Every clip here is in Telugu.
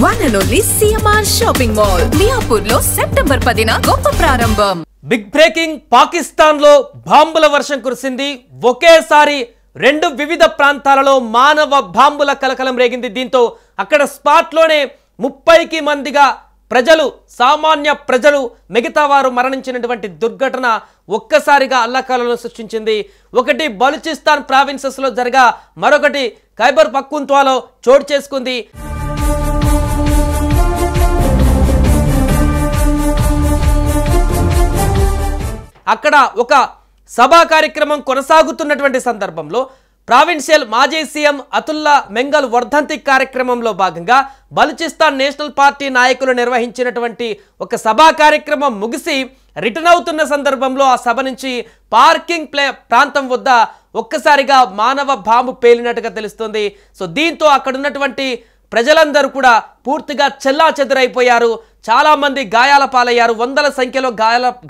One and only CMR Shopping Mall, Miapur lo September 10 గొప్ప ప్రారంభం. బిగ్ బ్రేకింగ్ పాకిస్తాన్ లో బాంబుల వర్షం కురిసింది. ఒకేసారి రెండు వివిధ ప్రాంతాలలో మానవ బాంబుల కలకలం రేగింది. దీంతో అక్కడ స్పాట్ లోనే 30కి మందిగా ప్రజలు, సామాన్య ప్రజలు, మిగతా వారు మరణించినటువంటి దుర్ఘటన ఒక్కసారిగా అల్లకల్లోలం సృష్టించింది. ఒకటి బలూచిస్తాన్ ప్రావిన్సెస్ లో జరగా, మరొకటి ఖైబర్ పఖ్తూన్ఖ్వాలో చోటు చేసుకుంది. అక్కడ ఒక సభా కార్యక్రమం కొనసాగుతున్నటువంటి సందర్భంలో ప్రావిన్షియల్ మాజీ సీఎం అతుల్లా మెంగల్ వర్ధంతి కార్యక్రమంలో భాగంగా బలూచిస్తాన్ నేషనల్ పార్టీ నాయకులు నిర్వహించినటువంటి ఒక సభా కార్యక్రమం ముగిసి రిటర్న్ అవుతున్న సందర్భంలో ఆ సభ నుంచి పార్కింగ్ ప్రాంతం వద్ద ఒక్కసారిగా మానవ బాంబు పేలినట్టుగా తెలుస్తుంది. సో దీంతో అక్కడ ఉన్నటువంటి ప్రజలందరూ కూడా పూర్తిగా చెల్లాచెదురైపోయారు. చాలా మంది గాయాల పాలయ్యారు, వందల సంఖ్యలో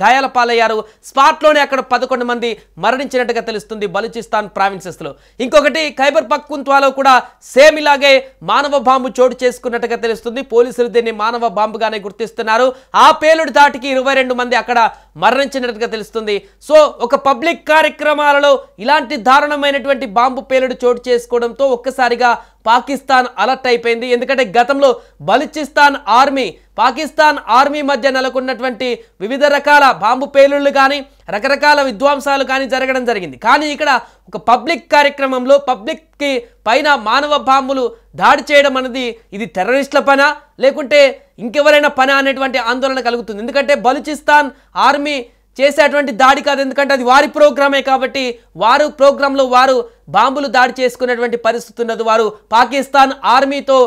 గాయాల పాలయ్యారు. స్పాట్లోనే అక్కడ 11 మంది మరణించినట్టుగా తెలుస్తుంది బలూచిస్తాన్ ప్రావిన్సెస్లో. ఇంకొకటి ఖైబర్ పఖ్తూన్ఖ్వాలో కూడా సేమ్ ఇలాగే మానవ బాంబు చోటు చేసుకున్నట్టుగా తెలుస్తుంది. పోలీసులు దీన్ని మానవ బాంబుగానే గుర్తిస్తున్నారు. ఆ పేలుడు దాటికి 22 మంది అక్కడ మరణించినట్టుగా తెలుస్తుంది. సో ఒక పబ్లిక్ కార్యక్రమాలలో ఇలాంటి దారుణమైనటువంటి బాంబు పేలుడు చోటు చేసుకోవడంతో ఒక్కసారిగా పాకిస్తాన్ అలర్ట్ అయిపోయింది. ఎందుకంటే గతంలో బలూచిస్తాన్ ఆర్మీ, పాకిస్తాన్ ఆర్మీ మధ్య నెలకొన్నటువంటి వివిధ రకాల బాంబు పేలుళ్లు కానీ, రకరకాల విధ్వంసాలు కానీ జరగడం జరిగింది. కానీ ఇక్కడ ఒక పబ్లిక్ కార్యక్రమంలో పబ్లిక్కి పైన మానవ బాంబులు దాడి చేయడం అనేది ఇది టెర్రరిస్టుల పనా లేకుంటే ఇంకెవరైనా పనా అనేటువంటి ఆందోళన కలుగుతుంది. ఎందుకంటే బలూచిస్తాన్ ఆర్మీ చేసేటువంటి దాడి కాదు, ఎందుకంటే అది వారి ప్రోగ్రామే కాబట్టి వారు ప్రోగ్రాంలో వారు బాంబులు దాడి చేసుకునేటువంటి పరిస్థితి ఉన్నది. వారు పాకిస్తాన్ ఆర్మీతో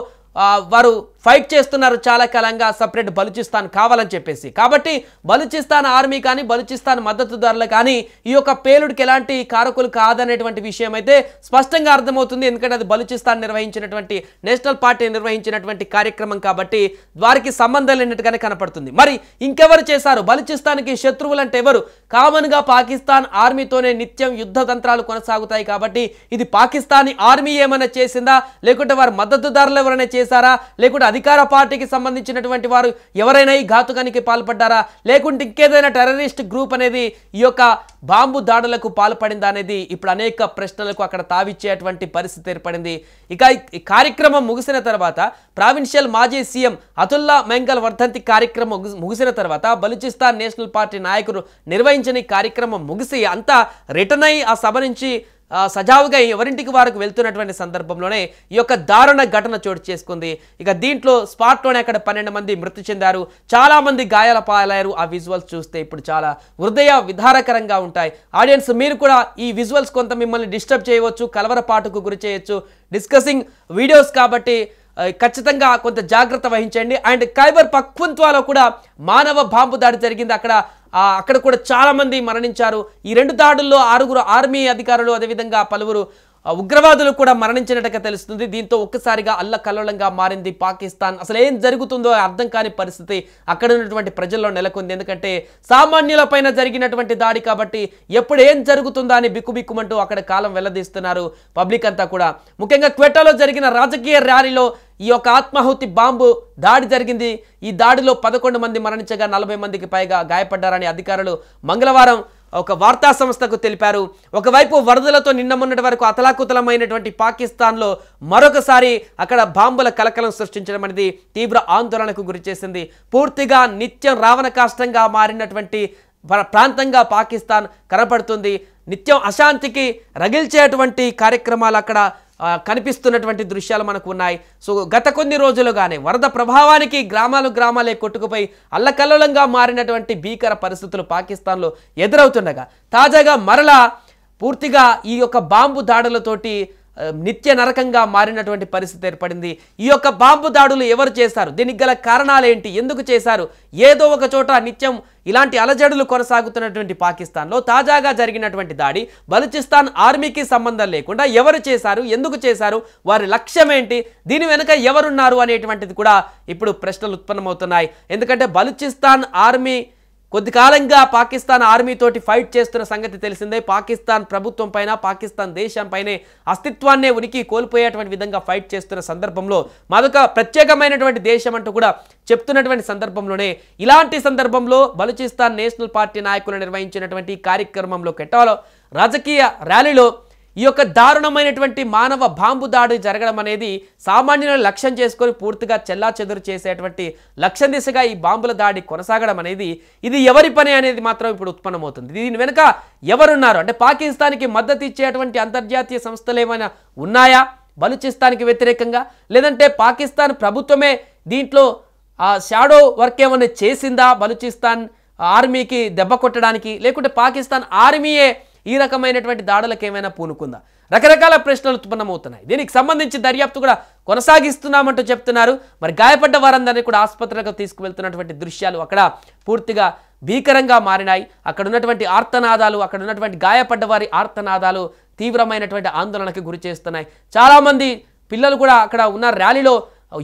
వారు ఫైట్ చేస్తున్నారు చాలా కాలంగా, సపరేట్ బలూచిస్తాన్ కావాలని చెప్పేసి. కాబట్టి బలూచిస్తాన్ ఆర్మీ కానీ, బలూచిస్తాన్ మద్దతుదారులు కానీ ఈ యొక్క పేలుడికి ఎలాంటి కారకులు కాదనేటువంటి విషయం అయితే స్పష్టంగా అర్థమవుతుంది. ఎందుకంటే అది బలూచిస్తాన్ నిర్వహించినటువంటి, నేషనల్ పార్టీ నిర్వహించినటువంటి కార్యక్రమం కాబట్టి వారికి సంబంధం లేనట్టుగానే కనపడుతుంది. మరి ఇంకెవరు చేశారు? బలూచిస్తాన్కి శత్రువులు అంటే ఎవరు? కామన్గా పాకిస్తాన్ ఆర్మీతోనే నిత్యం యుద్ధ తంత్రాలు కొనసాగుతాయి కాబట్టి ఇది పాకిస్తానీ ఆర్మీ ఏమైనా చేసిందా, లేకుంటే వారి మద్దతుదారులు ఎవరైనా చేశారా, లేకుంటే అధికార పార్టీకి సంబంధించినటువంటి వారు ఎవరైనా ఈ ఘాతుకానికి పాల్పడ్డారా, లేకుంటే ఇంకేదైనా టెర్రరిస్ట్ గ్రూప్ అనేది ఈ యొక్క బాంబు దాడులకు పాల్పడిందా అనేది ఇప్పుడు అనేక ప్రశ్నలకు అక్కడ తావిచ్చేటువంటి పరిస్థితి ఏర్పడింది. ఇక ఈ కార్యక్రమం ముగిసిన తర్వాత ప్రావిన్షియల్ మాజీ సీఎం అతుల్లా మెంగల్ వర్ధంతి కార్యక్రమం ముగిసిన తర్వాత బలూచిస్తాన్ నేషనల్ పార్టీ నాయకులు నిర్వహించిన ఈ కార్యక్రమం ముగిసి అంతా రిటర్న్ అయ్యి ఆ సభ నుంచి సజావుగా ఎవరింటికి వారికి వెళ్తున్నటువంటి సందర్భంలోనే ఈ యొక్క దారుణ ఘటన చోటు చేసుకుంది. ఇక దీంట్లో స్పాట్లోనే అక్కడ 12 మంది మృతి చెందారు, చాలా మంది గాయాల పాలయ్యారు. ఆ విజువల్స్ చూస్తే ఇప్పుడు చాలా హృదయ విదారకరంగా ఉంటాయి. ఆడియన్స్ మీరు కూడా ఈ విజువల్స్ కొంత మిమ్మల్ని డిస్టర్బ్ చేయవచ్చు, కలవరపాటుకు గురి చేయొచ్చు. డిస్కసింగ్ వీడియోస్ కాబట్టి ఖచ్చితంగా కొంత జాగ్రత్త వహించండి. అండ్ ఖైబర్ పఖ్తూన్ఖ్వాలో కూడా మానవ బాంబు దాడి జరిగింది. అక్కడ కూడా చాలా మంది మరణించారు. ఈ రెండు దాడుల్లో 6 ఆర్మీ అధికారులు, అదేవిధంగా పలువురు ఉగ్రవాదులు కూడా మరణించినట్టుగా తెలుస్తుంది. దీంతో ఒక్కసారిగా అల్లకల్లోలంగా మారింది పాకిస్తాన్. అసలు ఏం జరుగుతుందో అర్థం కాని పరిస్థితి అక్కడ ఉన్నటువంటి ప్రజల్లో నెలకొంది. ఎందుకంటే సామాన్యుల పైన జరిగినటువంటి దాడి కాబట్టి ఎప్పుడు ఏం జరుగుతుందా అని బిక్కుబిక్కుమంటూ అక్కడ కాలం వెల్లదీస్తున్నారు పబ్లిక్ అంతా కూడా. ముఖ్యంగా క్వెటాలో జరిగిన రాజకీయ ర్యాలీలో ఈ యొక్క ఆత్మాహుతి బాంబు దాడి జరిగింది. ఈ దాడిలో 11 మంది మరణించగా 40 మందికి పైగా గాయపడ్డారని అధికారులు మంగళవారం ఒక వార్తా సంస్థకు తెలిపారు. ఒకవైపు వరదలతో నిన్న మొన్నటి వరకు అతలాకుతలమైనటువంటి పాకిస్తాన్లో మరొకసారి అక్కడ బాంబుల కలకలం సృష్టించడం అనేది తీవ్ర ఆందోళనకు గురి చేసింది. పూర్తిగా నిత్యం రావణ కాష్టంగా మారినటువంటి ప్రాంతంగా పాకిస్తాన్ కనపడుతుంది. నిత్యం అశాంతికి రగిల్చేటువంటి కార్యక్రమాలు అక్కడ కనిపిస్తున్నటువంటి దృశ్యాలు మనకు ఉన్నాయి. సో గత కొన్ని రోజులుగానే వరద ప్రభావానికి గ్రామాలే కొట్టుకుపోయి అల్లకల్లోలంగా మారినటువంటి భీకర పరిస్థితులు పాకిస్తాన్లో ఎదురవుతుండగా తాజాగా మరలా పూర్తిగా ఈ యొక్క బాంబు దాడులతోటి నిత్య నరకంగా మారినటువంటి పరిస్థితి ఏర్పడింది. ఈ యొక్క బాంబు దాడులు ఎవరు చేశారు, దీనికి గల కారణాలు ఏంటి, ఎందుకు చేశారు? ఏదో ఒక చోట నిత్యం ఇలాంటి అలజడులు కొనసాగుతున్నటువంటి పాకిస్తాన్లో తాజాగా జరిగినటువంటి దాడి బలూచిస్తాన్ ఆర్మీకి సంబంధం లేకుండా ఎవరు చేశారు, ఎందుకు చేశారు, వారి లక్ష్యం ఏంటి, దీని వెనుక ఎవరున్నారు అనేటువంటిది కూడా ఇప్పుడు ప్రశ్నలు ఉత్పన్నమవుతున్నాయి. ఎందుకంటే బలూచిస్తాన్ ఆర్మీ కొద్ది కాలంగా పాకిస్తాన్ ఆర్మీ తోటి ఫైట్ చేస్తున్న సంగతి తెలిసిందే. పాకిస్తాన్ ప్రభుత్వం పైన, పాకిస్తాన్ దేశం పైనే అస్తిత్వాన్నే ఉనికి కోల్పోయేటువంటి విధంగా ఫైట్ చేస్తున్న సందర్భంలో మరొక ప్రత్యేకమైనటువంటి దేశం అంటూ కూడా చెప్తున్నటువంటి సందర్భంలోనే ఇలాంటి సందర్భంలో బలూచిస్తాన్ నేషనల్ పార్టీ నాయకులు నిర్వహించినటువంటి కార్యక్రమంలో కెటాలో రాజకీయ ర్యాలీలో ఈ యొక్క దారుణమైనటువంటి మానవ బాంబు దాడి జరగడం అనేది సామాన్యులను లక్ష్యం చేసుకొని పూర్తిగా చెల్లాచెదురు చేసేటువంటి లక్ష్యం దిశగా ఈ బాంబుల దాడి కొనసాగడం అనేది ఇది ఎవరి పని అనేది మాత్రం ఇప్పుడు ఉత్పన్నమవుతుంది. దీని వెనుక ఎవరున్నారు అంటే పాకిస్తాన్కి మద్దతు ఇచ్చేటువంటి అంతర్జాతీయ సంస్థలు ఏమైనా ఉన్నాయా బలూచిస్తాన్కి వ్యతిరేకంగా, లేదంటే పాకిస్తాన్ ప్రభుత్వమే దీంట్లో షాడో వర్క్ ఏమైనా చేసిందా బలూచిస్తాన్ ఆర్మీకి దెబ్బ కొట్టడానికి, లేకుంటే పాకిస్తాన్ ఆర్మీయే ఈ రకమైనటువంటి దాడులకు ఏమైనా పూనుకుందా? రకరకాల ప్రశ్నలు ఉత్పన్నమవుతున్నాయి. దీనికి సంబంధించి దర్యాప్తు కూడా కొనసాగిస్తున్నామంటూ చెప్తున్నారు. మరి గాయపడ్డ వారందరినీ కూడా ఆసుపత్రులకు తీసుకువెళ్తున్నటువంటి దృశ్యాలు అక్కడ పూర్తిగా భీకరంగా మారినాయి. అక్కడ ఉన్నటువంటి ఆర్తనాదాలు, అక్కడ ఉన్నటువంటి గాయపడ్డ వారి ఆర్తనాదాలు తీవ్రమైనటువంటి ఆందోళనకు గురి చేస్తున్నాయి. చాలామంది పిల్లలు కూడా అక్కడ ఉన్న ర్యాలీలో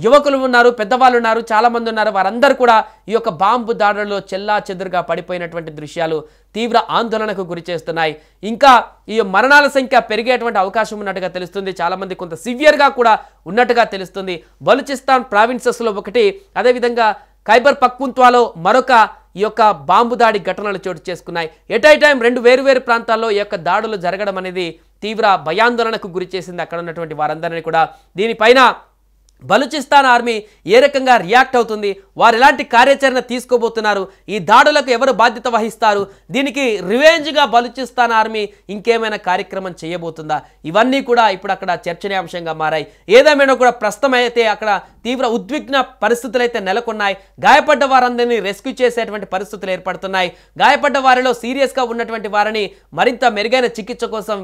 యువకులు ఉన్నారు, పెద్దవాళ్ళు ఉన్నారు, చాలామంది ఉన్నారు. వారందరూ కూడా ఈ యొక్క బాంబు దాడులలో చెల్లా చెదురుగా పడిపోయినటువంటి దృశ్యాలు తీవ్ర ఆందోళనకు గురి చేస్తున్నాయి. ఇంకా ఈ మరణాల సంఖ్య పెరిగేటువంటి అవకాశం ఉన్నట్టుగా తెలుస్తుంది. చాలామంది కొంత సివియర్గా కూడా ఉన్నట్టుగా తెలుస్తుంది. బలూచిస్తాన్ ప్రావిన్సెస్లో ఒకటి, అదేవిధంగా ఖైబర్ పఖ్తుంఖ్వాలో మరొక ఈ యొక్క బాంబు దాడి ఘటనలు చోటు చేసుకున్నాయి. ఎట్ ఏ టైం రెండు వేరు ప్రాంతాల్లో ఈ యొక్క దాడులు జరగడం అనేది తీవ్ర భయాందోళనకు గురి చేసింది అక్కడ ఉన్నటువంటి వారందరినీ కూడా. దీనిపైన బలూచిస్తాన్ ఆర్మీ ఏ రకంగా రియాక్ట్ అవుతుంది, వారు ఎలాంటి కార్యాచరణ తీసుకోబోతున్నారు, ఈ దాడులకు ఎవరు బాధ్యత వహిస్తారు, దీనికి రివెంజ్గా బలూచిస్తాన్ ఆర్మీ ఇంకేమైనా కార్యక్రమం చేయబోతుందా, ఇవన్నీ కూడా ఇప్పుడు అక్కడ చర్చనీయాంశంగా మారాయి. ఏదేమైనా కూడా ప్రస్తుతం అయితే అక్కడ తీవ్ర ఉద్విగ్న పరిస్థితులు అయితే నెలకొన్నాయి. గాయపడ్డ వారందరినీ రెస్క్యూ చేసేటువంటి పరిస్థితులు ఏర్పడుతున్నాయి. గాయపడ్డ వారిలో సీరియస్గా ఉన్నటువంటి వారిని మరింత మెరుగైన చికిత్స కోసం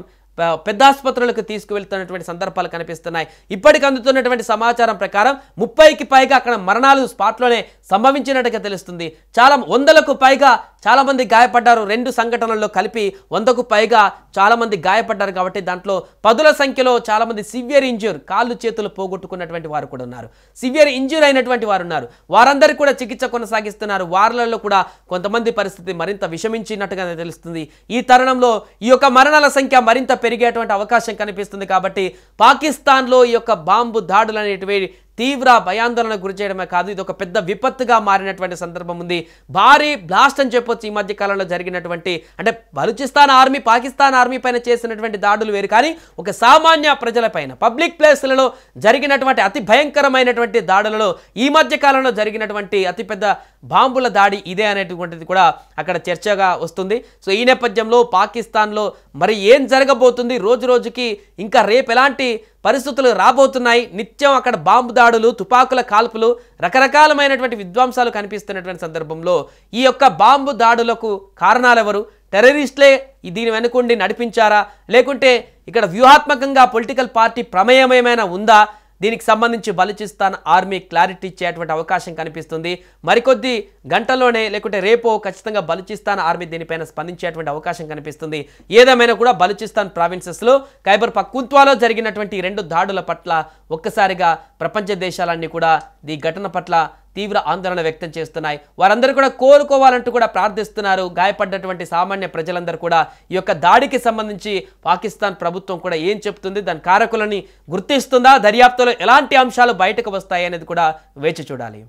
పెద్ద ఆసుపత్రులకు తీసుకువెళ్తున్నటువంటి సందర్భాలు కనిపిస్తున్నాయి. ఇప్పటికి అందుతున్నటువంటి సమాచారం ప్రకారం 30కి పైగా అక్కడ మరణాలు స్పాట్లోనే సంభవించినట్టుగా తెలుస్తుంది. చాలా 100కు పైగా చాలామంది గాయపడ్డారు. 2 సంఘటనల్లో కలిపి 100కు పైగా చాలామంది గాయపడ్డారు. కాబట్టి దాంట్లో 10ల సంఖ్యలో చాలామంది సివియర్ ఇంజ్యూర్, కాళ్ళు చేతులు పోగొట్టుకున్నటువంటి వారు కూడా ఉన్నారు. సివియర్ ఇంజ్యూర్ అయినటువంటి వారు ఉన్నారు. వారందరూ కూడా చికిత్స కొనసాగిస్తున్నారు. వారిలో కూడా కొంతమంది పరిస్థితి మరింత విషమించినట్టుగా తెలుస్తుంది. ఈ తరుణంలో ఈ యొక్క మరణాల సంఖ్య మరింత పెరిగేటువంటి అవకాశం కనిపిస్తుంది. కాబట్టి పాకిస్తాన్లో ఈ యొక్క బాంబు దాడులు అనేటివి తీవ్ర భయాందోళనకు గురి చేయడమే కాదు, ఇది ఒక పెద్ద విపత్తుగా మారినటువంటి సందర్భం ఉంది. భారీ బ్లాస్ట్ అని చెప్పొచ్చు ఈ మధ్య కాలంలో జరిగినటువంటి, అంటే బలూచిస్తాన్ ఆర్మీ పాకిస్తాన్ ఆర్మీ పైన చేసినటువంటి దాడులు వేరు, కానీ ఒక సామాన్య ప్రజలపైన పబ్లిక్ ప్లేస్లలో జరిగినటువంటి అతి భయంకరమైనటువంటి దాడులలో ఈ మధ్య కాలంలో జరిగినటువంటి అతిపెద్ద బాంబుల దాడి ఇదే అనేటువంటిది కూడా అక్కడ చర్చగా వస్తుంది. సో ఈ నేపథ్యంలో పాకిస్తాన్లో మరి ఏం జరగబోతుంది, రోజు రోజుకి ఇంకా రేపు ఎలాంటి పరిస్థితులు రాబోతున్నాయి, నిత్యం అక్కడ బాంబు దాడులు, తుపాకుల కాల్పులు, రకరకాలమైనటువంటి విధ్వంసాలు కనిపిస్తున్నటువంటి సందర్భంలో ఈ యొక్క బాంబు దాడులకు కారణాలు ఎవరు, టెర్రరిస్టులే దీని వెనుకుండి నడిపించారా, లేకుంటే ఇక్కడ వ్యూహాత్మకంగా పొలిటికల్ పార్టీ ప్రమేయం ఏమైనా ఉందా, దీనికి సంబంధించి బలూచిస్తాన్ ఆర్మీ క్లారిటీ ఇచ్చేటువంటి అవకాశం కనిపిస్తుంది. మరికొద్ది గంటల్లోనే లేకుంటే రేపో ఖచ్చితంగా బలూచిస్తాన్ ఆర్మీ దీనిపైన స్పందించేటువంటి అవకాశం కనిపిస్తుంది. ఏదేమైనా కూడా బలూచిస్తాన్ ప్రావిన్సెస్లో ఖైబర్ పఖ్తుంఖ్వాలో జరిగినటువంటి 2 దాడుల పట్ల ఒక్కసారిగా ప్రపంచ దేశాలన్నీ కూడా ఈ ఘటన పట్ల తీవ్ర ఆందోళన వ్యక్తం చేస్తున్నాయి. వారందరూ కూడా కోలుకోవాలంటూ కూడా ప్రార్థిస్తున్నారు. గాయపడ్డటువంటి సామాన్య ప్రజలందరూ కూడా ఈ యొక్క దాడికి సంబంధించి పాకిస్తాన్ ప్రభుత్వం కూడా ఏం చెప్తుంది, దాని కారకులని గుర్తిస్తుందా, దర్యాప్తులో ఎలాంటి అంశాలు బయటకు వస్తాయి అనేది కూడా వేచి చూడాలి.